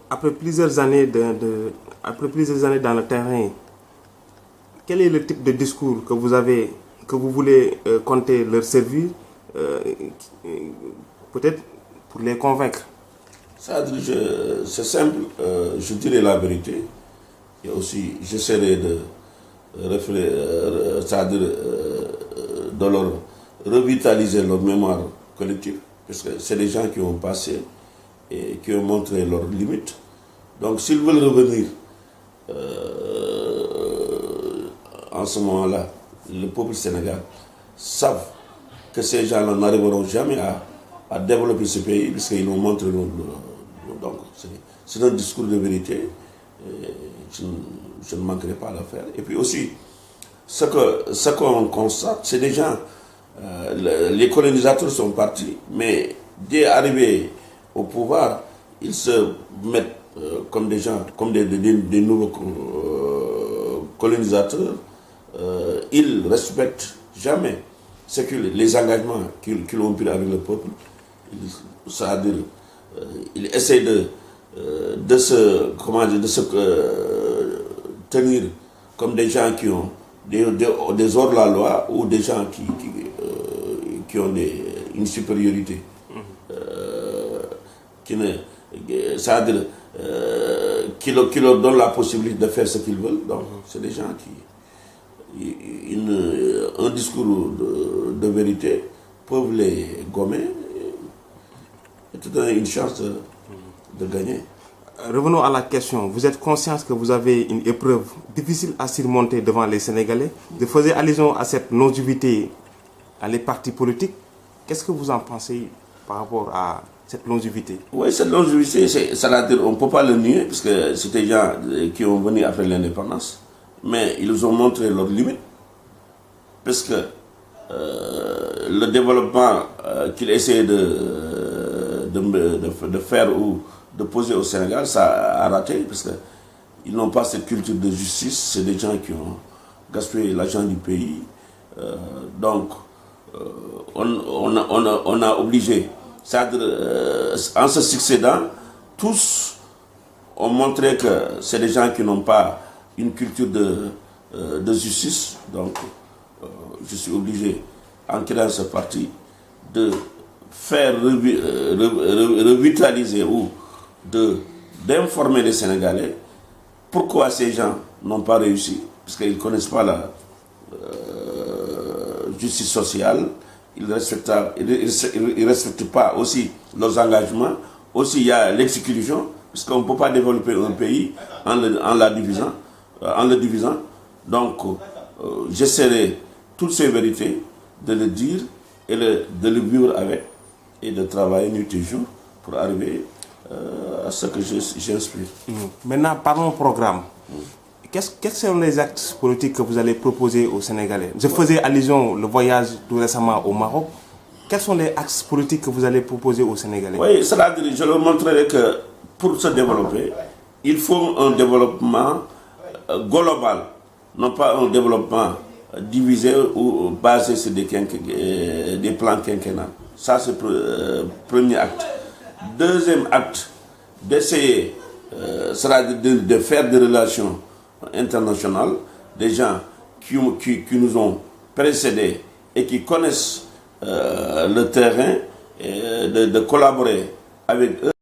Après plusieurs années après plusieurs années dans le terrain, quel est le type de discours que vous avez, que vous voulez compter leur servir, peut-être pour les convaincre? C'est simple, je dirai la vérité et aussi j'essaierai de c'est-à-dire de leur revitaliser leur mémoire collective, parce que c'est des gens qui ont passé et qui ont montré leurs limites. Donc s'ils veulent revenir en ce moment-là, le peuple sénégalais savent que ces gens-là n'arriveront jamais à développer ce pays, puisqu'ils ont montré donc c'est un discours de vérité. Je ne manquerai pas à le faire. Et puis aussi, ce qu'on constate, c'est des gens, les colonisateurs sont partis, mais dès arrivés au pouvoir, ils se mettent comme des gens, comme des nouveaux colonisateurs. Ils ne respectent jamais les engagements qu'ils ont pris avec le peuple. C'est-à-dire, ils essaient de se tenir comme des gens qui ont des hors-la-loi ou des gens qui ont une supériorité. C'est-à-dire qui leur donne la possibilité de faire ce qu'ils veulent. Donc, c'est des gens qui, un discours de vérité, peuvent les gommer et te donner une chance de gagner. Revenons à la question. Vous êtes conscient que vous avez une épreuve difficile à surmonter devant les Sénégalais. Vous faisiez allusion à cette longévité à les partis politiques. Qu'est-ce que vous en pensez par rapport à cette longévité? Oui, cette longévité, c'est-à-dire on ne peut pas le nier, parce que c'est des gens qui ont venu après l'indépendance, mais ils ont montré leurs limites, parce que le développement qu'ils essayaient de faire ou de poser au Sénégal, ça a raté, parce qu'ils n'ont pas cette culture de justice. C'est des gens qui ont gaspillé l'argent du pays. Donc, on a obligé, c'est-à-dire, en se succédant, tous ont montré que c'est des gens qui n'ont pas une culture de justice. Donc, je suis obligé, en créant ce parti, de faire revitaliser ou d'informer les Sénégalais pourquoi ces gens n'ont pas réussi, parce qu'ils ne connaissent pas la justice sociale, ils ne respectent pas aussi leurs engagements. Aussi, il y a l'exclusion, parce qu'on ne peut pas développer un pays en le divisant. Donc, j'essaierai toutes ces vérités de le dire et de le vivre avec, et de travailler nuit et jour pour arriver à ce que j'inspire. Maintenant, parlons programme. Quels sont les actes politiques que vous allez proposer aux Sénégalais? Je faisais allusion au voyage tout récemment au Maroc. Quels sont les axes politiques que vous allez proposer aux Sénégalais? Oui, c'est-à-dire, je leur montrerai que pour se développer, il faut un développement global, non pas un développement divisé ou basé sur des plans quinquennaux. Ça, c'est le premier acte. Deuxième acte, d'essayer de faire des relations internationales, des gens qui nous ont précédés et qui connaissent le terrain, de collaborer avec eux.